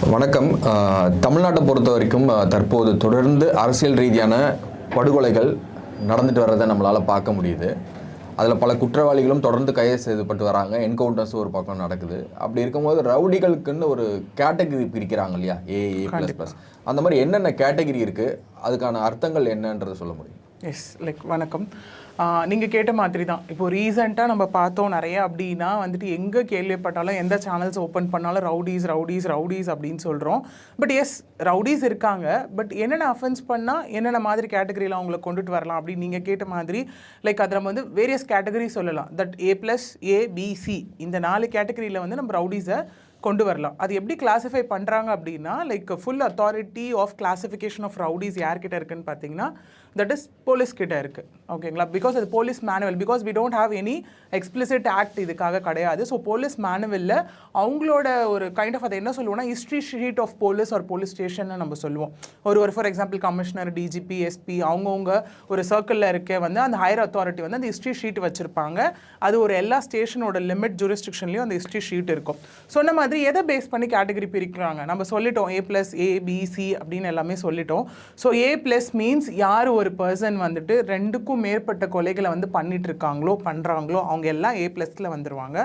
வணக்கம். தமிழ்நாட்டை பொறுத்த வரைக்கும் தற்போது தொடர்ந்து அரசியல் ரீதியான படுகொலைகள் நடந்துட்டு வர்றதை நம்மளால் பார்க்க முடியுது. அதில் பல குற்றவாளிகளும் தொடர்ந்து கைது செய்யப்பட்டு வராங்க. என்கவுண்டர்ஸ் ஒரு பக்கம் நடக்குது. அப்படி இருக்கும்போது ரவுடிகளுக்குன்னு ஒரு கேட்டகரி பிரிக்கிறாங்க இல்லையா, ஏ++. அந்த மாதிரி என்னென்ன கேட்டகரி இருக்குது, அதுக்கான அர்த்தங்கள் என்னன்றது சொல்ல முடியும்? எஸ், வணக்கம். நீங்கள் கேட்ட மாதிரி தான். இப்போது ரீசெண்டாக நம்ம பார்த்தோம் நிறைய அப்படின்னா வந்துட்டு எங்கே கேள்விப்பட்டாலும் எந்த சேனல்ஸ் ஓப்பன் பண்ணாலும் ரவுடிஸ் அப்படின்னு சொல்கிறோம். பட் எஸ், ரவுடிஸ் இருக்காங்க. பட் என்னென்ன அஃபென்ஸ் பண்ணால் என்னென்ன மாதிரி கேட்டகரியில் அவங்கள கொண்டுட்டு வரலாம் அப்படின்னு நீங்கள் கேட்ட மாதிரி அதில் நம்ம வந்து வேரியஸ் கேட்டகரி சொல்லலாம். தட் A+A, B, C இந்த 4 கேட்டகரியில் வந்து நம்ம ரவுடிஸை கொண்டு வரலாம். அது எப்படி கிளாஸிஃபை பண்ணுறாங்க அப்படின்னா full authority of classification of rowdies யார்கிட்ட இருக்குன்னு பார்த்தீங்கன்னா தட் இஸ் போலீஸ் கிட்ட இருக்குது. ஓகேங்களா? பிகாஸ் அது police manual. Because we don't have any explicit act இதுக்காக கிடையாது. ஸோ போலீஸ் மேனுவலில் அவங்களோட ஒரு கைண்ட் ஆஃப் அதை என்ன சொல்லுவோம்னா ஹிஸ்ட்ரி ஷீட் ஆஃப் போலீஸ் ஒரு போலீஸ் ஸ்டேஷன் நம்ம சொல்லுவோம். ஒரு for example commissioner, DGP, SP அவங்கவுங்க ஒரு சர்க்கிளில் இருக்க வந்து அந்த ஹையர் அத்தாரிட்டி வந்து அந்த ஹிஸ்ட்ரி ஷீட் வச்சுருப்பாங்க. அது ஒரு எல்லா ஸ்டேஷனோட லிமிட் ஜூரிஸ்டிக்ஷன்லேயும் அந்த ஹிஸ்ட்ரி ஷீட் இருக்கும். சொன்ன மாதிரி எதை பேஸ் பண்ணி கேட்டகரி பிரிக்கிறாங்க நம்ம சொல்லிட்டோம். A+A, B, C அப்படின்னு எல்லாமே சொல்லிட்டோம். ஸோ A+ மீன்ஸ் யார் ஒரு பர்சன் வந்துட்டு 2க்கும் மேற்பட்ட கொலைகளை வந்து பண்ணிட்டு இருக்காங்களோ பண்ணுறாங்களோ அவங்க எல்லாம் A+ல வந்துடுவாங்க.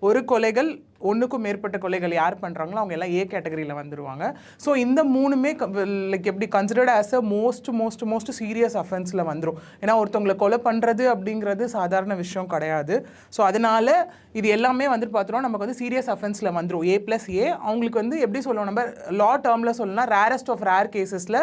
ஒரு கொலைகள் 1க்கும் மேற்பட்ட கொலைகள் யார் பண்ணுறாங்களோ அவங்க எல்லாம் A கேட்டகரியில் வந்துடுவாங்க. ஸோ இந்த 3மே எப்படி considered as a most serious அஃபென்ஸில் வந்துடும். ஏன்னா ஒருத்தவங்களை கொலை பண்ணுறது அப்படிங்கிறது சாதாரண விஷயம் கிடையாது. ஸோ அதனால் இது எல்லாமே வந்துட்டு பார்த்துருவோம் நமக்கு வந்து சீரியஸ் அஃபென்ஸில் வந்துடும். A+A அவங்களுக்கு வந்து எப்படி சொல்லுவோம், நம்ம லா டேர்மில் சொல்லணும்னா ரேரஸ்ட் ஆஃப் ரேர் கேசஸில்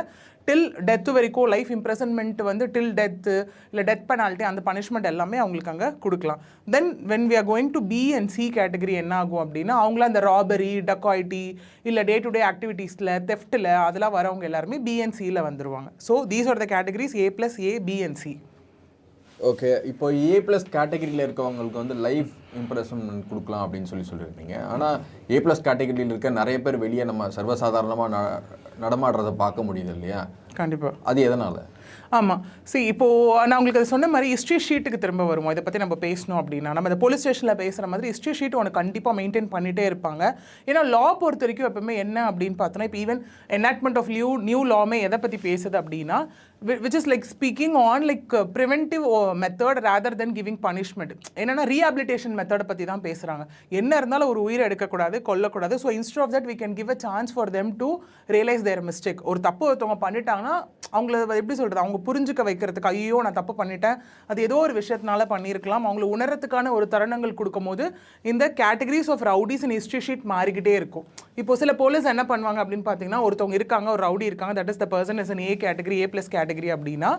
டில் டெத்து வரைக்கும் லைஃப் இம்ப்ரெசன்மெண்ட் வந்து டில் டெத்து இல்லை டெத் பெனால்ட்டி அந்த பனிஷ்மெண்ட் எல்லாமே அவங்களுக்கு அங்கே கொடுக்கலாம். Then when we are going to B and C category என்ன ஆகும் அப்படின்னா அவங்கள அந்த ராபரி, டக்காய்டி இல்லை டே டு டே ஆக்டிவிட்டீஸில் தெஃப்ட்டில் அதெல்லாம் வரவங்க எல்லாருமே B and Cயில் வந்துடுவாங்க. So these are the categories A+A, B and C. Okay, இப்போ A+ கேட்டகரியில் இருக்கவங்களுக்கு வந்து லைஃப் இம்ப்ரெஷன்மெண்ட் கொடுக்கலாம் அப்படின்னு சொல்லியிருந்தீங்க. ஆனால் A+ கேட்டகரியில் இருக்க நிறைய பேர் வெளியே நம்ம சர்வசாதாரணமாக நடமாடுறதை பார்க்க முடியுது இல்லையா? கண்டிப்பாக. அது எதனால்? ஆமாம். இப்போது நான் உங்களுக்கு அது சொன்ன மாதிரி ஹிஸ்ட்ரி ஷீட்டுக்கு திரும்ப வருவோம். இதை பற்றி நம்ம பேசணும் அப்படின்னா நம்ம இந்த போலீஸ் ஸ்டேஷனில் பேசுகிற மாதிரி ஹிஸ்ட்ரி ஷீட் ஒன்று கண்டிப்பாக மெயின்டைன் பண்ணிகிட்டே இருப்பாங்க. ஏன்னா லா பொறுத்த வரைக்கும் எப்பவுமே என்ன அப்படின்னு பார்த்தோன்னா இப்போ ஈவன் எனாக்ட்மெண்ட் ஆஃப் நியூ லாமே எதை பற்றி பேசுது அப்படின்னா which is speaking on preventive method rather than giving punishment. என்னன்னா rehabilitation method பற்றி தான் பேசுகிறாங்க. என்ன இருந்தாலும் ஒரு உயிரை எடுக்கக்கூடாது, கொல்லக்கூடாது. So instead of that we can give a chance for them to realize their mistake. ஒரு தப்பு ஒருத்தவங்க பண்ணிட்டாங்கன்னா அவங்கள எப்படி சொல்கிறது, அவங்க புரிஞ்சுக்க வைக்கிறதுக்கு ஐயோ நான் தப்பு பண்ணிட்டேன், அது ஏதோ ஒரு விஷயத்தினால பண்ணியிருக்கலாம், அவங்கள உணரத்துக்கான ஒரு தருணங்கள் கொடுக்கும் போது இந்த categories of rowdies and history sheet மாறிக்கிட்டே இருக்கும். இப்போ சில போலீஸ் என்ன பண்ணுவாங்க அப்படின்னு பார்த்தீங்கன்னா ஒருத்தவங்க இருக்காங்க, ஒரு ரவுடி இருக்காங்க, that is the person is an A category, A+ category அப்படின்னா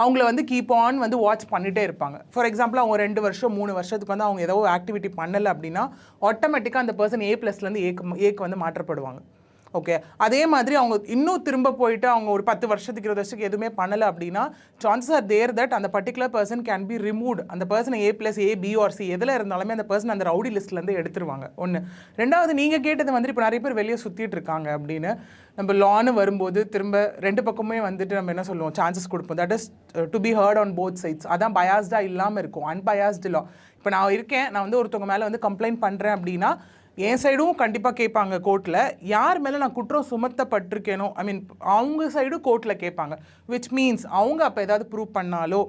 அவங்கள வந்து கீப் ஆன் வந்து வாட்ச் பண்ணிகிட்டே இருப்பாங்க. ஃபார் எக்ஸாம்பிள் அவங்க 2 வருஷம் 3 வருஷத்துக்கு வந்து அவங்க ஏதோ ஆக்டிவிட்டி பண்ணலை அப்படின்னா ஆட்டோமேட்டிக்காக அந்த பர்சன் A+லேருந்து ஏக்கு வந்து மாற்றப்படுவாங்க. ஓகே, அதே மாதிரி அவங்க இன்னும் திரும்ப போயிட்டு அவங்க ஒரு 10 வருஷத்துக்கு 20 வருஷத்துக்கு எதுவுமே பண்ணலை அப்படின்னா சான்சஸ் ஆர் தேர் தட் அந்த particular person can be removed. அந்த person A+A, B or C எதில் இருந்தாலுமே அந்த பர்சன் அந்த ரவுடி லிஸ்ட்லேருந்து எடுத்துருவாங்க. ஒன்று. ரெண்டாவது, நீங்கள் கேட்டது வந்து இப்போ நிறைய பேர் வெளியே சுற்றிட்டு இருக்காங்க அப்படின்னு நம்ம லான்னு வரும்போது திரும்ப 2 பக்கமே வந்துட்டு நம்ம என்ன சொல்லுவோம், சான்சஸ் கொடுப்போம். That is to be heard on both sides. அதான் பயாஸ்டாக இல்லாமல் இருக்கும், அன்பயாஸ்டு லா. இப்போ நான் இருக்கேன், நான் வந்து ஒருத்தவங்க மேலே வந்து கம்ப்ளைண்ட் பண்ணுறேன் அப்படின்னா என் சைடும் கண்டிப்பாக கேட்பாங்க கோர்ட்டில். யார் மேலே நான் குற்றம் சுமத்தப்பட்டிருக்கேனோ அவங்க சைடும் கோர்ட்டில் கேட்பாங்க. விச் மீன்ஸ் அவங்க அப்போ ஏதாவது ப்ரூவ் பண்ணாலோ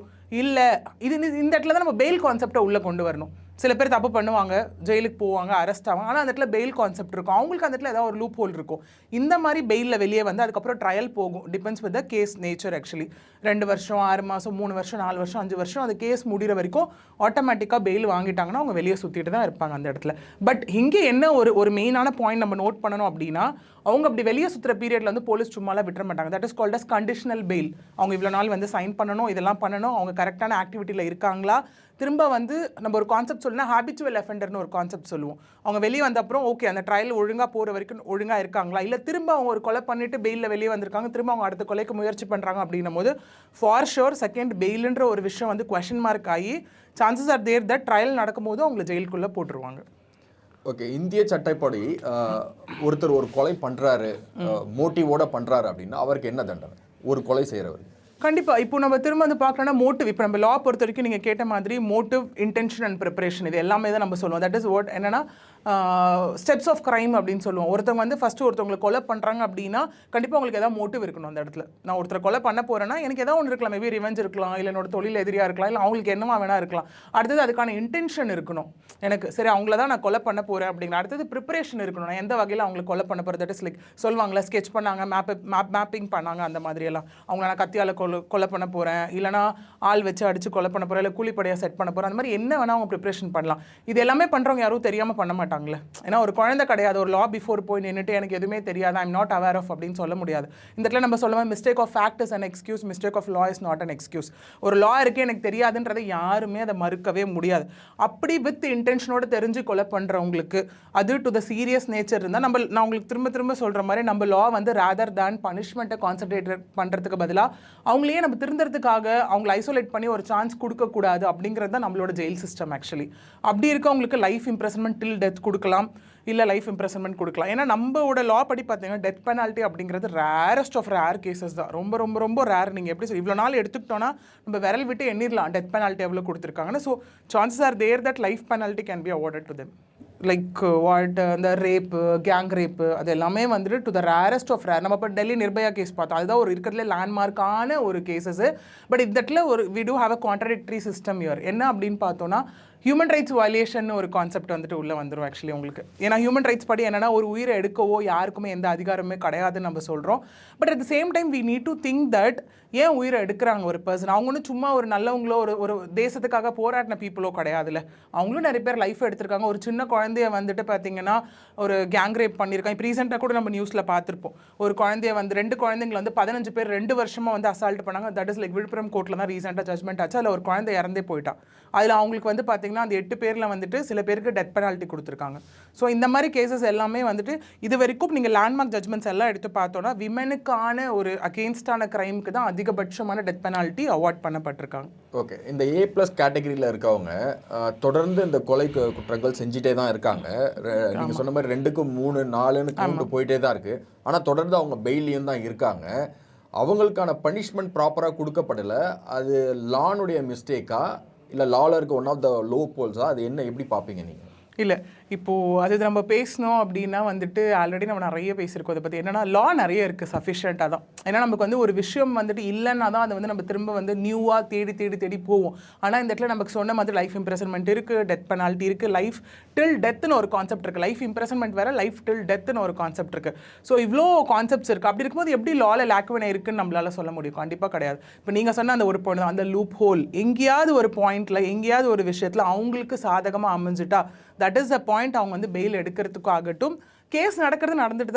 இல்லை இந்த இடத்துல தான் நம்ம பெயில் கான்செப்டை உள்ளே கொண்டு வரணும். சில பேர் தப்பு பண்ணுவாங்க, ஜெயிலுக்கு போவாங்க, அரெஸ்ட் ஆவாங்க, ஆனால் அந்த இடத்துல பெயில் கான்செப்ட் இருக்கும், அவங்களுக்கு அந்த இடத்துல ஏதாவது ஒரு லூப் ஹோல் இருக்கும். இந்த மாதிரி பெயிலில் வெளியே வந்து அதுக்கப்புறம் ட்ரையல் போகும். Depends with the case nature. Actually 2 வருஷம் 6 மாதம் 3 வருஷம் 4 வருஷம் 5 வருஷம் அந்த கேஸ் முடிகிற வரைக்கும் ஆட்டோமேட்டிக்காக பெயில் வாங்கிட்டாங்கன்னா அவங்க வெளியே சுற்றிட்டு தான் இருப்பாங்க அந்த இடத்துல. பட் இங்கே என்ன ஒரு மெயினான பாயிண்ட் நம்ம நோட் பண்ணணும் அப்படின்னா அவங்க அப்படி வெளியே சுற்றுற பீரியடில் வந்து போலீஸ் சும்மாலாம் விட்டுற மாட்டாங்க. That is called as conditional bail. அவங்க இவ்வளோ நாள் வந்து சைன் பண்ணணும், இதெல்லாம் பண்ணணும், அவங்க கரெக்டான ஆக்டிவிட்டியில் இருக்காங்களா, திரும்ப வந்து நம்ம ஒரு கான்செப்ட் சொல்லணும்னா ஹேபிச்சுவல் அஃபெண்டர்னு ஒரு கான்செப்ட் சொல்லுவோம். அவங்க வெளியே வந்த அப்புறம் ஓகே அந்த ட்ரையல் ஒழுங்காக போகிற வரைக்கும் ஒழுங்காக இருக்காங்களா, இல்லை திரும்ப அவங்க ஒரு கொலை பண்ணிவிட்டு பெயிலில் வெளியே வந்திருக்காங்க, திரும்ப அவங்க அடுத்த கொலைக்கு முயற்சி பண்ணுறாங்க அப்படின்னும் போது ஃபார் ஷோர் செகண்ட் பெயிலுன்ற ஒரு விஷயம் வந்து கொஷின் மார்க் ஆகி chances are there that trial நடக்கும்போது அவங்களை ஜெயிலுக்குள்ளே போட்டுருவாங்க. ஓகே, இந்திய சட்டப்படி ஒருத்தர் ஒரு கொலை பண்ணுறாரு, மோட்டிவோட பண்ணுறாரு அப்படின்னா அவருக்கு என்ன தண்டனை ஒரு கொலை செய்கிறவர்? கண்டிப்பாக. இப்போ நம்ம திரும்ப வந்து பார்க்கணும்னா மோட்டிவ், இப்போ நம்ம லா பொறுத்த வரைக்கும் நீங்கள் கேட்ட மாதிரி மோட்டிவ், இன்டென்ஷன் அண்ட் ப்ரிப்பரேஷன் இது எல்லாமே தான் நம்ம சொல்லுவோம். தட் இஸ் வாட் என்னன்னா ஸ்டெப்ஸ் ஆஃப் கிரைம் அப்படின்னு சொல்லுவோம். ஒருத்தவங்க வந்து ஃபஸ்ட்டு ஒருத்தவங்களை கொலை பண்ணுறாங்க அப்படின்னா கண்டிப்பாக அவங்களுக்கு ஏதாவது மோட்டிவ் இருக்கணும் அந்த இடத்துல. நான் ஒருத்தரை கொலை பண்ண போகிறேன்னா எனக்கு ஏதாவது ஒன்று இருக்கலாம், மேபி ரிவெஞ்ச் இருக்கலாம், இல்லை என்னோட தொழில் எதிரியாக இருக்கலாம், இல்லை அவங்களுக்கு என்னவா வேணா இருக்கலாம். அடுத்தது அதுக்கான இன்டென்ஷன் இருக்கணும் எனக்கு. சரி அவங்கள தான் நான் கொலை பண்ண போகிறேன் அப்படிங்கிற. அடுத்தது ப்ரிப்பரேஷன் இருக்கணும். நான் எந்த வகையில் அவங்களுக்கு கொலை பண்ண போகிறது. தட் இஸ் லைக் சொல்லுவாங்களா, ஸ்கெச் பண்ணாங்க, மேப்பிங் பண்ணாங்க, அந்த மாதிரியெல்லாம். அவங்கள நான் கத்தியால் கொலை பண்ண போகிறேன், இல்லைனா ஆள் வச்சு அடித்து கொலை பண்ண போகிறேன், இல்லை கூலிப்படையாக செட் பண்ண போகிறேன், அந்த மாதிரி என்ன வேணால் அவங்க ப்ரிப்பரேஷன் பண்ணலாம். இது எல்லாமே பண்ணுறவங்க யாரும் தெரியாமல் பண்ண மாட்டாங்களே. ஏன்னா ஒரு குழந்தை கிடையாது, ஒரு லா பிஃபோர் போய் நின்றுட்டு எனக்கு எதுவுமே தெரியாது, ஐம் நாட் அவேர் ஆஃப் அப்படின்னு சொல்ல முடியாது. இந்த இடத்துல நம்ம சொல்லுவோம், mistake of fact is an excuse, mistake of law is not an excuse. ஒரு லா இருக்கே எனக்கு தெரியாதுன்றதை யாருமே அதை மறுக்கவே முடியாது. அப்படி வித் இன்டென்ஷனோட தெரிஞ்சு கொலை பண்ணுறவங்களுக்கு அது டு த சீரியஸ் நேச்சர் இருந்தால் நான் உங்களுக்கு திரும்ப திரும்ப சொல்கிற மாதிரி நம்ம லா வந்து ரேதர் தேன் பனிஷ்மெண்ட்டை கான்சன்ட்ரேட் பண்ணுறதுக்கு பதிலாக அவங்களையே நம்ம திருந்துறதுக்காக அவங்களை ஐசோலேட் பண்ணி ஒரு சான்ஸ் கொடுக்கக்கூடாது அப்படிங்கிறது தான் நம்மளோட ஜெயில் சிஸ்டம் ஆக்சுவலி. அப்படி இருக்கவங்களுக்கு லைஃப் இம்ப்ரெசன்மெண்ட் டில் டெத் கொடுக்கலாம், இல்லை லைஃப் இம்ப்ரெசன்மெண்ட் கொடுக்கலாம். ஏன்னா நம்மளோட லா படி பார்த்தீங்கன்னா டெத் பெனால்ட்டி அப்படிங்கிறது ரேரஸ்ட் ஆஃப் ரேர் கேசஸ் தான். ரொம்ப ரொம்ப ரொம்ப ரேர். நீங்கள் எப்படி சொல்லி இவ்வளோ நாள் எடுத்துக்கிட்டோன்னா நம்ம விரல் விட்டு எண்ணிடலாம் டெத் பெனால்ட்டி எவ்வளோ கொடுத்துருக்காங்கன்னு. So chances are there that life penalty can be awarded to them. Like what இந்த ரேப்பு, கேங் ரேப்பு, அது எல்லாமே வந்துட்டு to the rarest of rare. நம்ம இப்போ டெல்லி நிர்பயா கேஸ் பார்த்தோம், அதுதான் ஒரு இருக்கிறதுல லேண்ட்மார்க்கான ஒரு கேசஸ். பட் இடத்துல ஒரு we do have a contradictory system here. என்ன அப்படின்னு பார்த்தோன்னா ஹியூமன் ரைட்ஸ் வயலேஷன் ஒரு கான்செப்ட் வந்துட்டு உள்ளே வந்துடும் ஆக்சுவலி உங்களுக்கு. ஏன்னா ஹியூமன் ரைட்ஸ் படி என்னென்னா ஒரு உயிரை எடுக்கவோ யாருக்குமே எந்த அதிகாரமே கிடையாதுன்னு நம்ம சொல்கிறோம். But at the same time we need to think that ஏன் உயிரை எடுக்கிறாங்க ஒரு பர்சன். அவங்க ஒன்றும் சும்மா ஒரு நல்லவங்களோ ஒரு தேசத்துக்காக போராடின பீப்புளோ கிடையாதுல்ல. அவங்களும் நிறைய பேர் லைஃப் எடுத்திருக்காங்க. ஒரு சின்ன குழந்தைய வந்துட்டு பார்த்தீங்கன்னா ஒரு கேங் ரேப் பண்ணியிருக்காங்க. இப்போ ரீசெண்டாக கூட நம்ம நியூஸில் பார்த்துருப்போம். ஒரு குழந்தைய வந்து 2 குழந்தைங்களை வந்து 15 பேர் 2 வருஷமாக வந்து அசால்ட் பண்ணாங்க. தட் இஸ் லைக் விழுப்புரம் கோர்ட்டில் தான் ரீசெண்டாக ஜட்மெண்ட் ஆச்சு. அதில் ஒரு குழந்தை இறந்தே போயிட்டா. அதில் அவங்களுக்கு வந்து பார்த்தீங்கன்னா அந்த 8 பேரில் வந்துட்டு சில பேருக்கு டெத் பெனால்ட்டி கொடுத்துருக்காங்க. ஸோ இந்த மாதிரி கேசஸ் எல்லாமே வந்துட்டு இது வரைக்கும் நீங்கள் லேண்ட்மார்க் ஜட்மெண்ட்ஸ் எல்லாம் எடுத்து பார்த்தோன்னா விமெனுக்கான ஒரு அகெயின்ஸ்டான கிரைமுக்கு தான் அதிகபட்சமான டெத் பெனால்ட்டி அவார்ட் பண்ணப்பட்டிருக்காங்க. ஓகே, இந்த A+ கேட்டகரியில் இருக்கவங்க தொடர்ந்து இந்த கொலை குற்றங்கள் செஞ்சுட்டே தான் இருக்காங்க. நீங்கள் சொன்ன மாதிரி 2க்கு 3 4ன்னு கொண்டு போயிட்டே தான் இருக்குது. ஆனால் தொடர்ந்து அவங்க பெயிலையும் தான் இருக்காங்க. அவங்களுக்கான பனிஷ்மெண்ட் ப்ராப்பராக கொடுக்கப்படலை. அது லானுடைய மிஸ்டேக்கா இல்லை லாவில் இருக்க ஒன் ஆஃப் த லோ போல்ஸா? அது என்ன, எப்படி பார்ப்பீங்க நீங்கள்? இல்லை இப்போது அது நம்ம பேசணும் அப்படின்னா வந்துட்டு ஆல்ரெடி நம்ம நிறைய பேசியிருக்கோம் அதை பற்றி. என்னென்னா லா நிறைய இருக்குது சஃபிஷியண்ட்டாக தான். ஏன்னா நமக்கு வந்து ஒரு விஷயம் வந்துட்டு இல்லைன்னா தான் அதை வந்து நம்ம திரும்ப வந்து நியூவாக தேடி போவோம். ஆனால் இந்த இடத்துல நமக்கு சொன்ன மாதிரி லைஃப் இம்ப்ரெசன்மெண்ட் இருக்குது, டெத் பெனால்ட்டி இருக்குது, லைஃப் டில் டெத்துன்னு ஒரு கான்செப்ட் இருக்குது. லைஃப் இம்ப்ரெசன்மெண்ட் வேறு, லைஃப் டில் டெத்துன்னு ஒரு கான்செப்ட் இருக்குது. ஸோ இவ்வளோ கான்செப்ட்ஸ் இருக்குது. அப்படி இருக்கும்போது எப்படி லாவில் லேக்குவனே இருக்குன்னு நம்மளால சொல்ல முடியும்? கண்டிப்பாக கிடையாது. இப்போ நீங்கள் சொன்ன அந்த ஒரு பாயிண்ட், அந்த லூப் ஹோல் எங்கேயாவது ஒரு பாயிண்ட்டில் எங்கேயாவது ஒரு விஷயத்தில் அவங்களுக்கு சாதகமாக அமைஞ்சிட்டா தட் இஸ் த பாயிண்ட் அவங்க வந்து பெயில் எடுக்கிறதுக்கும் ஆகட்டும். கேஸ் நடந்துட்டு